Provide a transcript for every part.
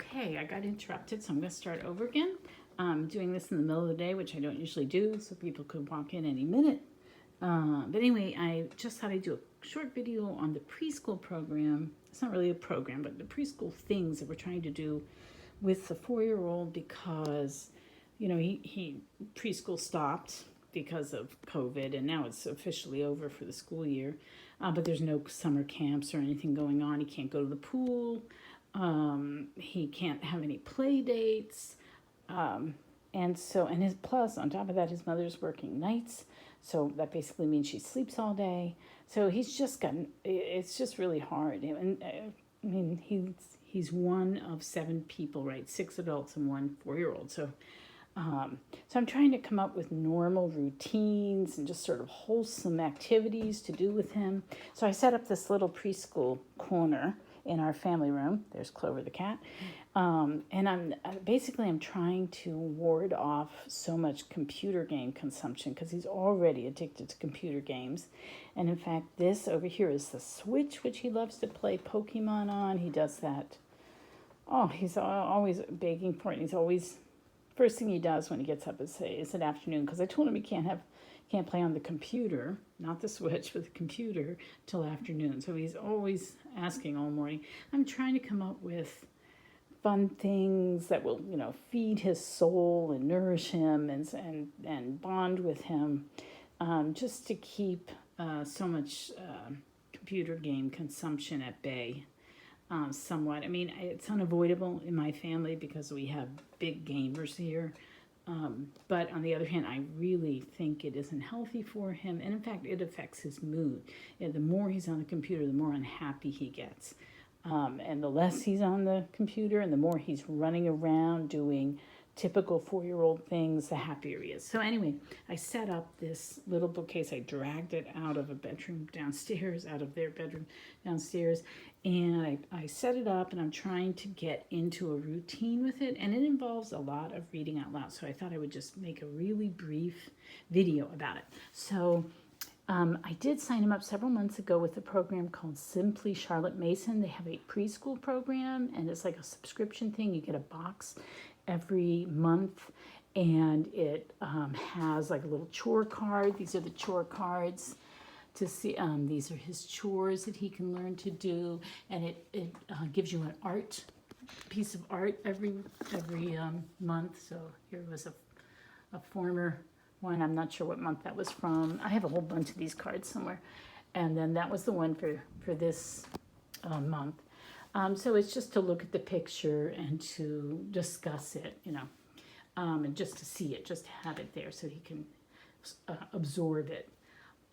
Okay, I got interrupted, so I'm going to start over again. I'm doing this in the middle of the day, which I don't usually do, so people could walk in any minute. But anyway, I just thought I'd do a short video on the preschool program. It's not really a program, but the preschool things that we're trying to do with the 4-year-old because, you know, he preschool stopped because of COVID, and now it's officially over for the school year. But there's no summer camps or anything going on. He can't go to the pool. He can't have any play dates. And plus, on top of that, his mother's working nights. So that basically means she sleeps all day. So it's just really hard. And I mean, he's one of 7 people, right? 6 adults and 1 4-year-old. So I'm trying to come up with normal routines and just sort of wholesome activities to do with him. So I set up this little preschool corner in our family room. There's Clover the cat. And I'm trying to ward off so much computer game consumption because he's already addicted to computer games. And in fact, this over here is the Switch, which he loves to play Pokemon on. He does that. Oh, he's always begging for it. He's always, first thing he does when he gets up is an afternoon, because I told him he can't play on the computer, not the Switch, but the computer till afternoon. So he's always asking all morning. I'm trying to come up with fun things that will, feed his soul and nourish him and bond with him, just to keep so much computer game consumption at bay, somewhat. I mean, it's unavoidable in my family because we have big gamers here. But on the other hand, I really think it isn't healthy for him. And in fact, it affects his mood. And the more he's on the computer, the more unhappy he gets. And the less he's on the computer and the more he's running around doing typical 4-year-old things, the happier he is. So anyway, I set up this little bookcase. I dragged it out of a bedroom downstairs, out of their bedroom downstairs. And I set it up, and I'm trying to get into a routine with it. And it involves a lot of reading out loud. So I thought I would just make a really brief video about it. So I did sign him up several months ago with a program called Simply Charlotte Mason. They have a preschool program, and it's like a subscription thing. You get a box every month, and it has like a little chore card. These are the chore cards to see. These are his chores that he can learn to do, and it gives you an piece of art every month. So here was a former one. I'm not sure what month that was from. I have a whole bunch of these cards somewhere. And then that was the one for this month. So it's just to look at the picture and to discuss it, and just to see it, just to have it there so he can absorb it.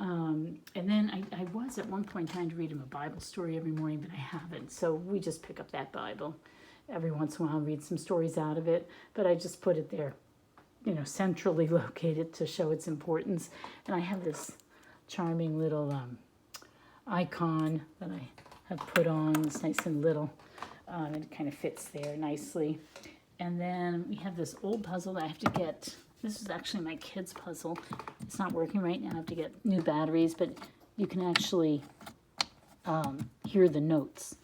And then I was at one point trying to read him a Bible story every morning, but I haven't. So we just pick up that Bible every once in a while and read some stories out of it. But I just put it there, centrally located to show its importance. And I have this charming little icon that I have put on. It's nice and little. It kind of fits there nicely. And then we have this old puzzle that I have to get. This is actually my kid's puzzle. It's not working right now. I have to get new batteries, but you can actually hear the notes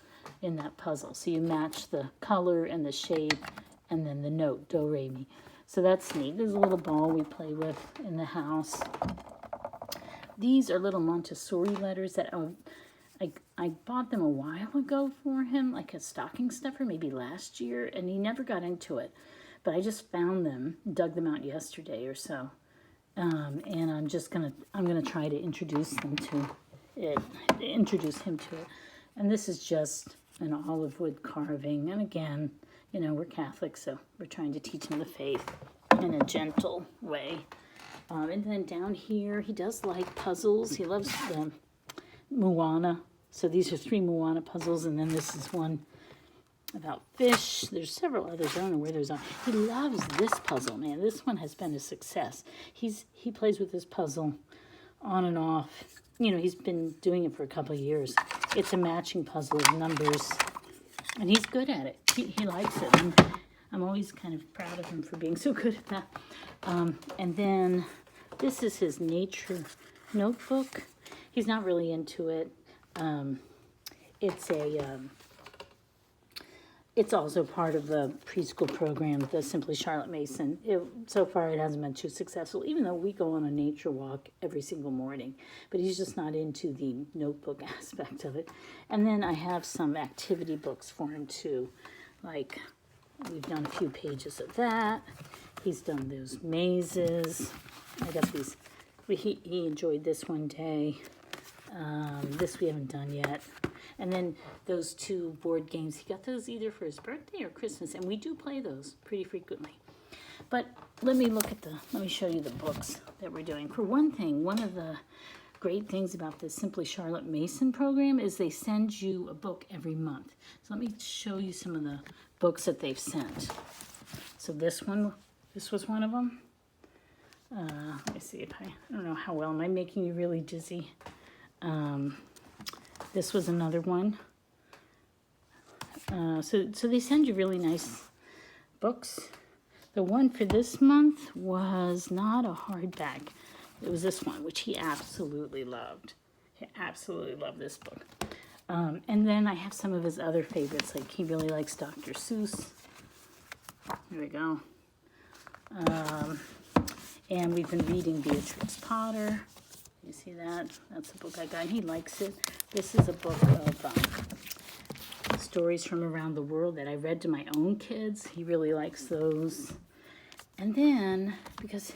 in that puzzle. So you match the color and the shape and then the note, do, re, mi. So that's neat. There's a little ball we play with in the house. These are little Montessori letters that I bought them a while ago for him, like a stocking stuffer, maybe last year, and he never got into it. But I just found them, dug them out yesterday or so, and I'm gonna try to introduce him to it. And this is just an olive wood carving. And again, we're Catholic, so we're trying to teach him the faith in a gentle way. And then down here, he does like puzzles. He loves the Moana. So these are 3 Moana puzzles, and then this is one about fish. There's several others. I don't know where those are. He loves this puzzle, man. This one has been a success. He plays with this puzzle on and off. He's been doing it for a couple of years. It's a matching puzzle of numbers, and he's good at it. He likes it. I'm always kind of proud of him for being so good at that. And then this is his nature notebook. He's not really into it. It's It's also part of the preschool program, the Simply Charlotte Mason. So far, it hasn't been too successful, even though we go on a nature walk every single morning. But he's just not into the notebook aspect of it. And then I have some activity books for him, too. Like, we've done a few pages of that. He's done those mazes. I guess he enjoyed this one day. This we haven't done yet. And then those 2 board games, he got those either for his birthday or Christmas, and we do play those pretty frequently. But let me show you the books that we're doing. For one thing, one of the great things about the Simply Charlotte Mason program is they send you a book every month. So let me show you some of the books that they've sent. So this was one of them. Let me see if I don't know how well, am I making you really dizzy? This was another one. So they send you really nice books. The one for this month was not a hardback. It was this one, which he absolutely loved. He absolutely loved this book. And then I have some of his other favorites, like he really likes Dr. Seuss. Here we go. And we've been reading Beatrix Potter. You see that? That's a book I got, and he likes it. This is a book of stories from around the world that I read to my own kids. He really likes those. And then, because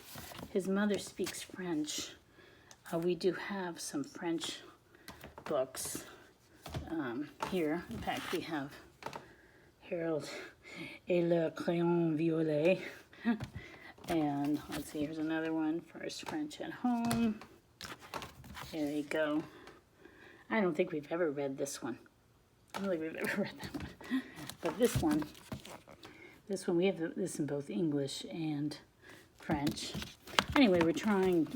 his mother speaks French, we do have some French books here. In fact, we have Harold et le crayon violet. And let's see, here's another one, First French at Home. There you go. I don't think we've ever read this one. I don't think we've ever read that one. But this one, we have this in both English and French. Anyway, we're trying.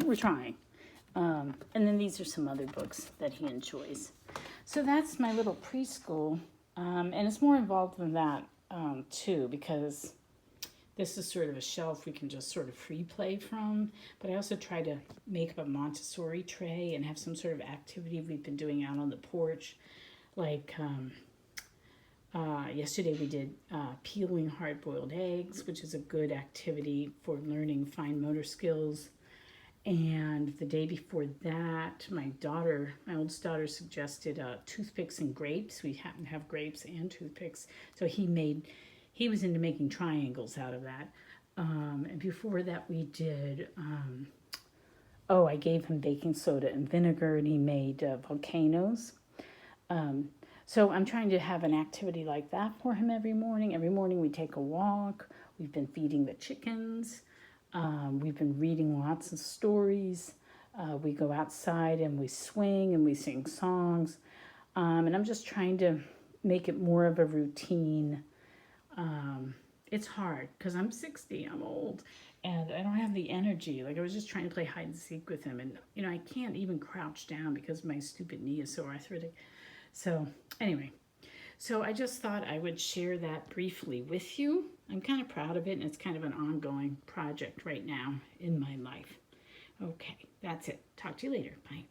And then these are some other books that he enjoys. So that's my little preschool. And it's more involved than that, too, because this is sort of a shelf we can just sort of free play from. But I also try to make up a Montessori tray and have some sort of activity we've been doing out on the porch. Like yesterday we did peeling hard-boiled eggs, which is a good activity for learning fine motor skills. And the day before that, my oldest daughter suggested toothpicks and grapes. We happen to have grapes and toothpicks. So he was into making triangles out of that. And before that we did, I gave him baking soda and vinegar, and he made volcanoes. So I'm trying to have an activity like that for him every morning. Every morning we take a walk. We've been feeding the chickens. We've been reading lots of stories. We go outside and we swing and we sing songs. And I'm just trying to make it more of a routine. It's hard because I'm 60, I'm old, and I don't have the energy. Like, I was just trying to play hide and seek with him, and I can't even crouch down because my stupid knee is so arthritic. So anyway, so I just thought I would share that briefly with you. I'm kind of proud of it, and it's kind of an ongoing project right now in my life. Okay, that's it. Talk to you later. Bye.